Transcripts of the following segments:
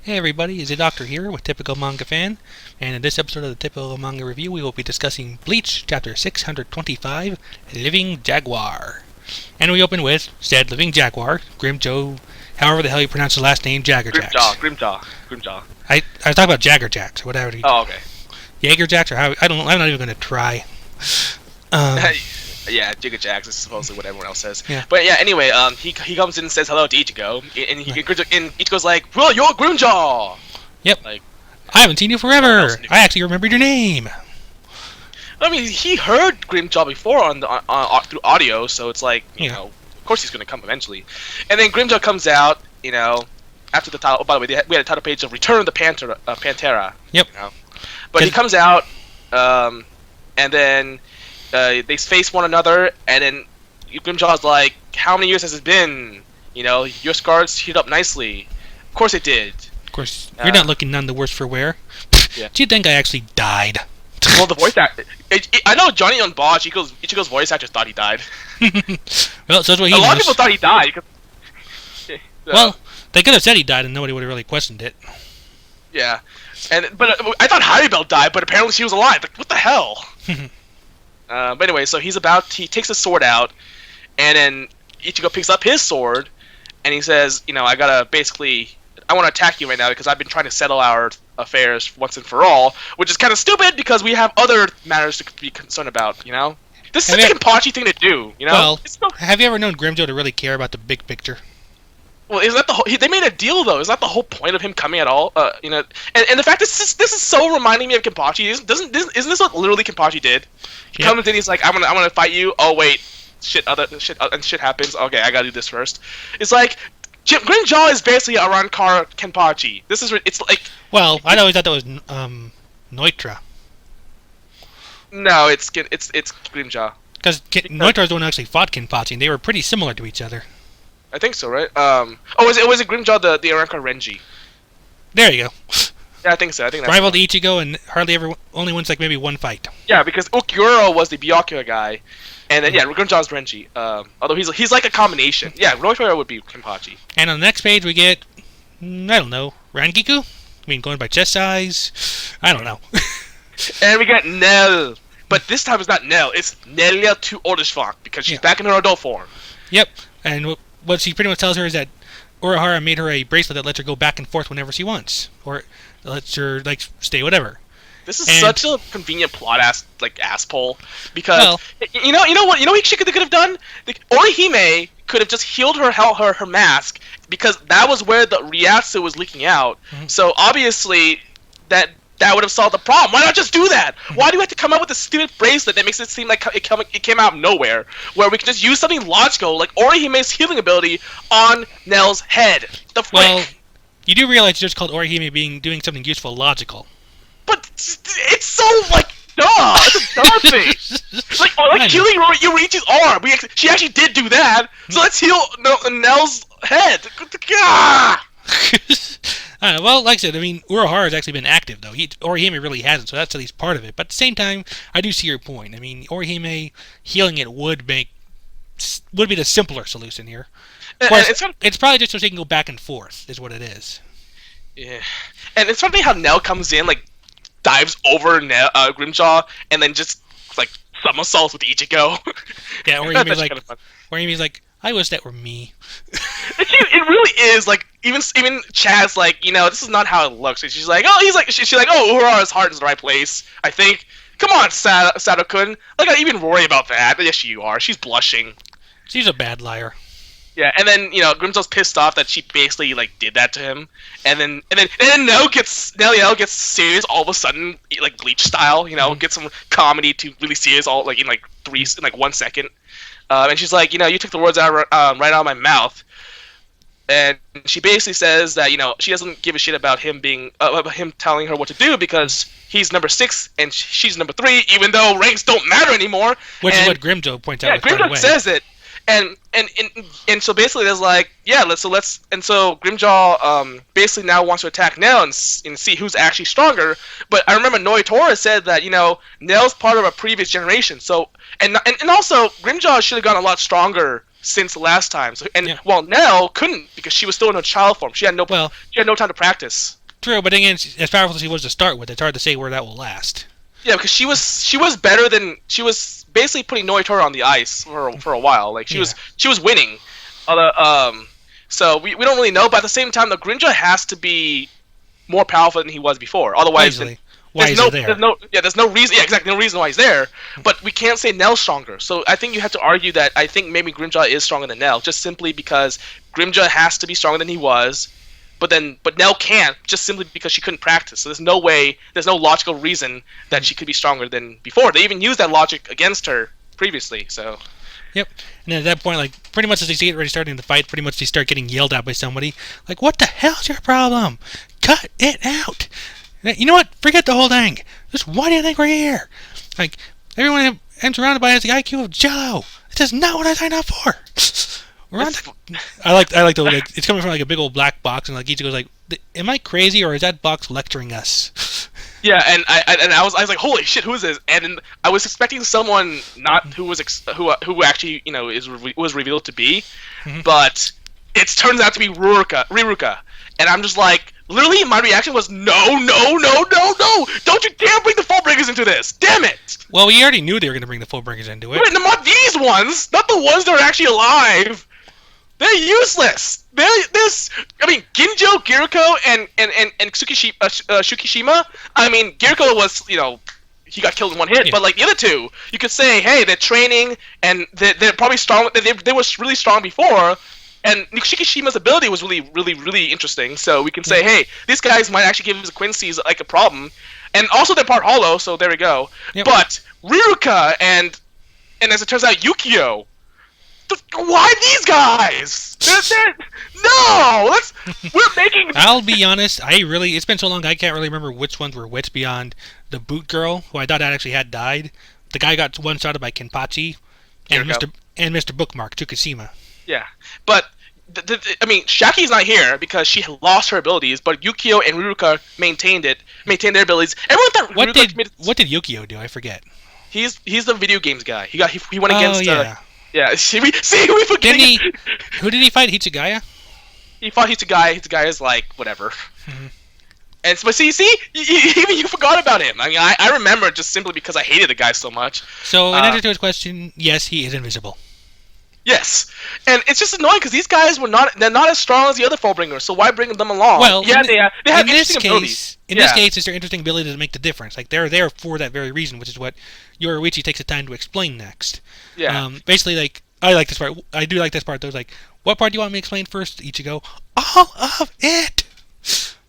Hey everybody, it's the Doctor here with Typical Manga Fan, and in this episode of the Typical Manga Review, we will be discussing Bleach, Chapter 625, Living Jaguar. And we open with said Living Jaguar, Grimjoe, however the hell you pronounce his last name, Jaggerjax. Grimjaw. I was talking about Jaggerjax, or whatever. Oh, okay. Jagerjax, or how, I'm not even going to try. Yeah, Jagajax is supposedly what everyone else says. Yeah. But yeah, anyway, he comes in and says hello to Ichigo, and Ichigo's like, "Well, you're Grimjaw." Yep. Like, I haven't seen you forever. I actually remembered your name. I mean, he heard Grimjaw before on through audio, so it's like, you know, of course he's gonna come eventually. And then Grimjaw comes out, you know, after the title. Oh, by the way, we had a title page of Return of the Pantera. Yep. You know? But he comes out, and then they face one another, and then Grimjaw's like, "How many years has it been? You know, your scars healed up nicely." Of course it did. Of course, you're not looking none the worse for wear. Yeah. Do you think I actually died? Well, the voice actor. I know Johnny on Bosch, Ichigo's voice actor thought he died. Well, so that's what he A lot knows. of people thought he died. Well, they could have said he died, and nobody would have really questioned it. Yeah, but I thought Haribel died, but apparently she was alive. Like, what the hell? But anyway, so he takes his sword out, and then Ichigo picks up his sword, and he says, you know, I want to attack you right now because I've been trying to settle our affairs once and for all, which is kind of stupid because we have other matters to be concerned about, you know? This is such a Kenpachi thing to do, you know? Well, have you ever known Grimjoe to really care about the big picture? Well, isn't that the whole? They made a deal though. Is that the whole point of him coming at all? You know, and the fact this is so reminding me of Kenpachi. Isn't this what literally Kenpachi did? He comes in, he's like, I'm gonna fight you. Oh wait, shit happens. Okay, I gotta do this first. It's like Grimjaw is basically a Rankar Kenpachi. It's like. Well, I always thought that was Neutra. No, it's Grimjaw. Because Neutra's the one who actually fought Kenpachi, and they were pretty similar to each other. I think so, right? Was it Grimjaw the Arankar Renji? There you go. Yeah, I think so. I think that's rival to Ichigo and only wins like maybe one fight. Yeah, because Ukiuro was the Byakuya guy, and then Grimjaw's Renji. Although he's like a combination. Yeah, Neutra would be Kenpachi. And on the next page we get, I don't know, Rangiku? I mean, going by chest size? I don't know. And we get Nell. But this time it's not Nell, it's Nelia to Odishvak, because she's back in her adult form. Yep, and what she pretty much tells her is that Urahara made her a bracelet that lets her go back and forth whenever she wants, or lets her stay whatever. This is such a convenient plot asshole, because you know what she could have done. Orihime could have just healed her mask, because that was where the Ryatsu was leaking out. Mm-hmm. So obviously that would have solved the problem. Why not just do that? Why do we have to come up with a stupid bracelet that makes it seem like it came out of nowhere? Where we can just use something logical, like Orihime's healing ability, on Nell's head. The frick? Well, you do realize it's just called Orihime doing something useful logical. But it's so, duh! It's a dumb thing! Like healing Yoriichi's arm. She actually did do that, so let's heal Nell's head. Well, like I said, I mean, Urahara has actually been active, though. Orihime really hasn't, so that's at least part of it. But at the same time, I do see your point. I mean, Orihime healing it would be the simpler solution here. Of course, it's probably just so she can go back and forth, is what it is. Yeah. And it's funny how Nell comes in, dives over Grimjaw, and then just, somersaults with Ichigo. Yeah, Orihime's like, I wish that were me. It really is, even Chad's this is not how it looks. And she's like, oh, she's like, oh, Urahara's heart is the right place, I think. Come on, Sato-kun. I even worry about that. Yes, you are. She's blushing. She's a bad liar. Yeah, and then, Grimjaw's pissed off that she basically, did that to him. And then Nell gets serious all of a sudden, Bleach style, get some comedy to really serious all, in 1 second. And she's like, you took the words out right out of my mouth. And she basically says that, she doesn't give a shit about him him telling her what to do because he's number 6 and she's number 3, even though ranks don't matter anymore. Which is what Grimjoe points out. Yeah, Grimjoe says it. And so basically there's so Grimjaw basically now wants to attack Nell and see who's actually stronger. But I remember Noitora said that Nell's part of a previous generation. So and also Grimjaw should have gotten a lot stronger since last time. So Yeah. Nell couldn't because she was still in her child form. She had no time to practice. True, but again, as powerful as she was to start with, it's hard to say where that will last. Yeah, because she was better than she was basically putting Noitora on the ice for a while. Like she was winning. So we don't really know. But at the same time, the Grinja has to be more powerful than he was before. Otherwise, there's no reason. Yeah, exactly, no reason why he's there. But we can't say Nell's stronger. So I think you have to argue that I think maybe Grimjaw is stronger than Nell, just simply because Grimjaw has to be stronger than he was. But Nell can't, just simply because she couldn't practice. So there's no logical reason that she could be stronger than before. They even used that logic against her previously. So. Yep. And then at that point, like, pretty much as they see it already starting the fight, pretty much they start getting yelled at by somebody. Like, what the hell's your problem? Cut it out! You know what? Forget the whole thing. Just why do you think we're here? Like, everyone I'm surrounded by has the IQ of Jello. This is not what I signed up for. I like the like, it's coming from like a big old black box, and like Ichigo's like, am I crazy or is that box lecturing us? Yeah, and I was like, holy shit, who is this? And I was expecting someone not who who actually was revealed to be, but it turns out to be Riruka, and I'm just like, literally my reaction was no, don't you dare bring the Fullbringers into this, damn it! Well, we already knew they were going to bring the Fullbringers into it. Wait, not these ones, not the ones that are actually alive. They're useless. Ginjo, Giriko, and Shukishima. I mean, Giriko was, he got killed in one hit, but like the other two, you could say, hey, they're training and they're probably strong. They were really strong before, and Shukishima's ability was really, really, really interesting. So we can say, hey, these guys might actually give Quincy's like a problem, and also they're part hollow. So there we go. Yep. But Riruka and as it turns out, Yukio. Why these guys? We're making. I'll be honest. It's been so long. I can't really remember which ones were which beyond the boot girl, who I thought actually had died. The guy got one-shotted by Kenpachi, and Mr. Bookmark Tsukishima. Yeah, but Shaki's not here because she lost her abilities, but Yukio and Riruka maintained their abilities. Everyone thought what did Yukio do? I forget. He's the video games guy. He went against. Yeah. Yeah, we forget. Who did he fight? Hitsugaya? He fought Hitsugaya. Hitsugaya like whatever. Mm-hmm. But even you forgot about him. I mean, I remember just simply because I hated the guy so much. So in answer to his question, yes, he is invisible. Yes, and it's just annoying because these guys they're not as strong as the other Fullbringers. So why bring them along? Well, they have interesting abilities. In this case, it's their interesting ability to make the difference. Like they're there for that very reason, which is what Yoruichi takes the time to explain next. Yeah. Basically, like I like this part. I do like this part. Though, like, what part do you want me to explain first, Ichigo? All of it.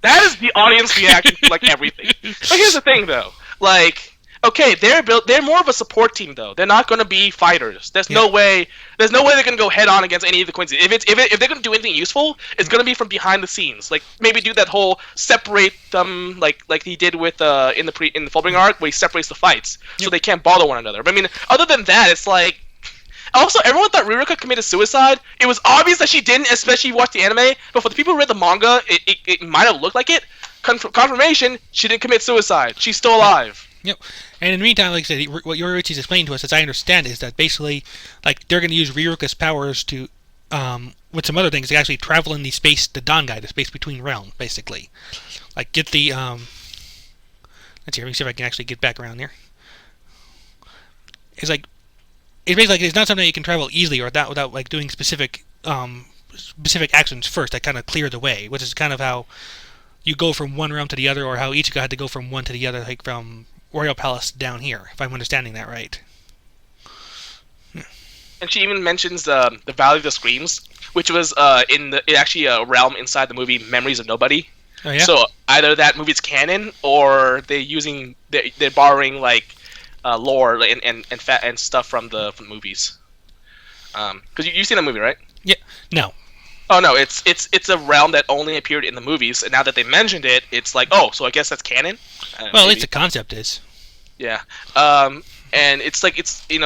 That is the audience reaction to like everything. But here's the thing, though. Like, okay, they're more of a support team, though. They're not going to be fighters. There's no way they're going to go head on against any of the Quincy. If they're going to do anything useful, it's going to be from behind the scenes. Like maybe do that whole separate them, like he did with in the Fullbringer arc, where he separates the fights so they can't bother one another. But I mean, other than that, it's like. Also, everyone thought Riruka committed suicide. It was obvious that she didn't, especially if you watched the anime. But for the people who read the manga, it might have looked like it. Confirmation, she didn't commit suicide. She's still alive. Yep. And in the meantime, like I said, what Yoruichi's explained to us, as I understand, is that basically, like, they're going to use Riruka's powers to, with some other things, to actually travel in the Dangai, the space between realms, basically. Like, get the, let's see, let me see if I can actually get back around there. It's like, it's basically like it's not something you can travel easily or without like doing specific actions first that kind of clear the way, which is kind of how you go from one realm to the other, or how Ichigo had to go from one to the other, like from Royal Palace down here, if I'm understanding that right. And she even mentions the Valley of the Screams, which was actually a realm inside the movie Memories of Nobody. Oh, yeah? So either that movie's canon, or they're borrowing like. Lore and stuff from the movies, because you've seen the movie, right? Yeah. No. Oh no, it's a realm that only appeared in the movies, and now that they mentioned it, it's like, oh, so I guess that's canon. Well, at least the concept is. Yeah. And it's like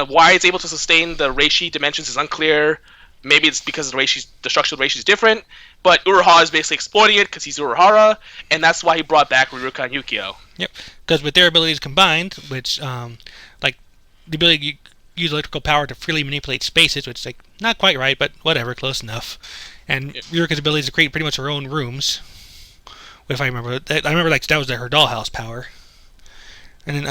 why it's able to sustain the Reishi dimensions is unclear. Maybe it's because the structure of the Reishi is different, but Urahara is basically exploiting it because he's Urahara, and that's why he brought back Riruka and Yukio. Yep, because with their abilities combined, which, like, the ability use electrical power to freely manipulate spaces, which is like not quite right, but whatever, close enough. And Yurika's ability is to create pretty much her own rooms. If I remember, like that was her dollhouse power. And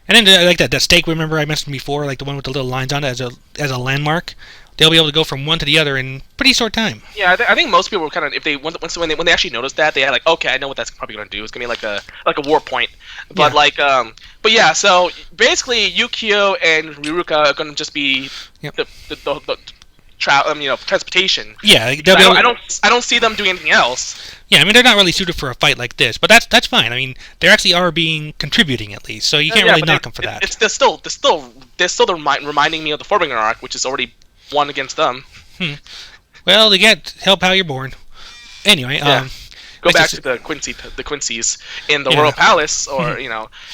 then like that stake. Remember I mentioned before, like the one with the little lines on it as a landmark. They'll be able to go from one to the other in pretty short time. Yeah, I think most people were kind of, if they when they actually noticed that, they had like, okay, I know what that's probably gonna do. It's gonna be like a war point. But but yeah, so basically Yukio and Ruruka are gonna just be the transportation. Yeah, I don't see them doing anything else. Yeah, I mean they're not really suited for a fight like this, but that's fine. I mean they actually are contributing at least, so you can't really knock them for that. They're still reminding me of the Forbringer arc, which is already won against them. Well, they get help how you're born. Anyway, go back to the Quincy's in the Royal Palace, or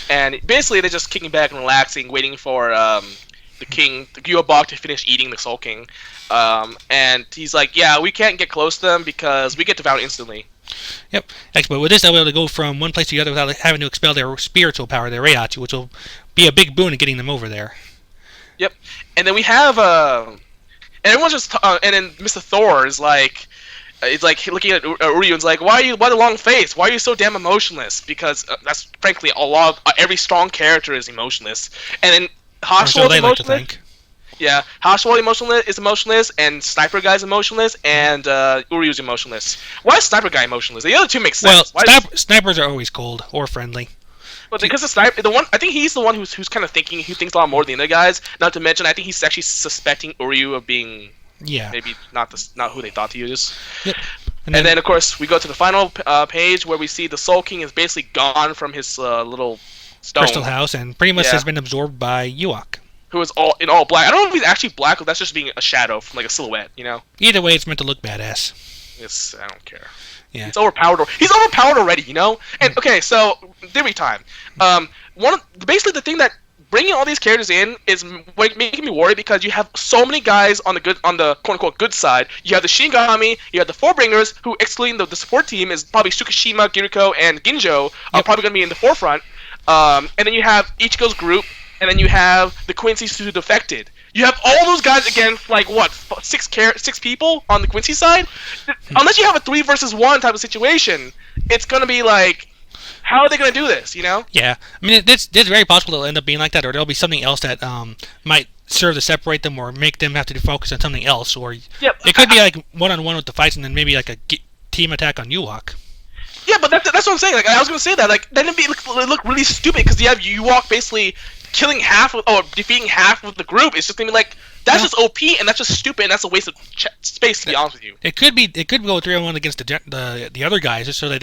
and basically they're just kicking back and relaxing, waiting for the king, the Gyobok, to finish eating the Soul King. And he's like, yeah, we can't get close to them because we get devoured instantly. Yep. But with this, they'll be able to go from one place to the other without having to expel their spiritual power, their Reiatsu, which will be a big boon in getting them over there. Yep. And then we have and everyone's just and then Mr. Thor is like, it's like looking at Uryu and's like, why the long face? Why are you so damn emotionless? Because that's frankly every strong character is emotionless. And then Hashiel is emotionless. Like to think. Yeah, Hashiel is emotionless, and Sniper Guy's emotionless, and Uryu's emotionless. Why is Sniper Guy emotionless? The other two make sense. Well, snipers are always cold or friendly. Well, because I think he's the one who's kind of thinking. He thinks a lot more than the other guys. Not to mention, I think he's actually suspecting Uryu of being maybe not who they thought he was. Yep. And then of course we go to the final page where we see the Soul King is basically gone from his little stone crystal house and pretty much has been absorbed by Yuak, who is all black. I don't know if he's actually black or that's just being a shadow from like a silhouette. Either way, it's meant to look badass. I don't care. Yeah. He's overpowered already, And okay, so theory time. Basically the thing that bringing all these characters in is making me worried because you have so many guys on the quote unquote good side. You have the Shinigami, you have the Forbringers, who excluding the support team is probably Tsukishima, Giriko, and Ginjo are probably going to be in the forefront. And then you have Ichigo's group, and then you have the Quincy's who defected. You have all those guys against like what, six people on the Quincy side. Unless you have a 3 versus 1 type of situation, it's gonna be like, how are they gonna do this? Yeah, I mean it's very possible it'll end up being like that, or there'll be something else that might serve to separate them, or make them have to focus on something else, or it could be like one-on-one with the fights, and then maybe like a team attack on Yuak. Yeah, but that's what I'm saying. Like I was gonna say that, like then it'd look really stupid because you have Yuak basically killing defeating half of the group. It's just gonna be like that's just OP and that's just stupid and that's a waste of space, to be honest with you. It could go 3-on-1 against the other guys just so that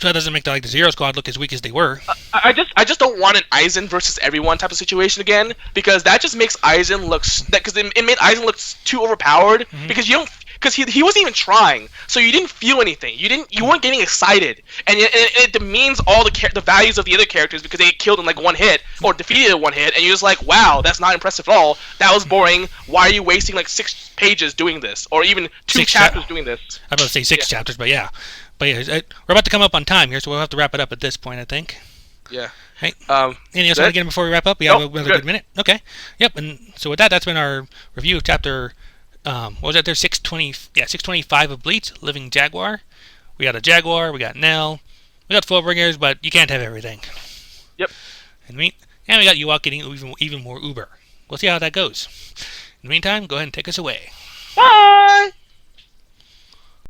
that doesn't make the Zero Squad look as weak as they were. I just don't want an Aizen versus everyone type of situation again, because that just makes Aizen it made Aizen look too overpowered, because he wasn't even trying, so you didn't feel anything. You weren't getting excited, and it demeans all the values of the other characters because they get killed in like one hit or defeated in one hit, and you're just like, wow, that's not impressive at all. That was boring. Why are you wasting like 6 pages doing this, or even 2 chapters doing this? I'm about to say 6 chapters, but yeah. But yeah, we're about to come up on time here, so we'll have to wrap it up at this point, I think. Yeah. Hey, anything else again before we wrap up? We have another good minute. Okay. Yep. And so with that's been our review of chapter. What was that there? 620. Yeah, 625 of Bleach, Living Jaguar. We got a Jaguar. We got Nell. We got Fullbringers, but you can't have everything. Yep. And we got Yuak getting even more uber. We'll see how that goes. In the meantime, go ahead and take us away. Bye.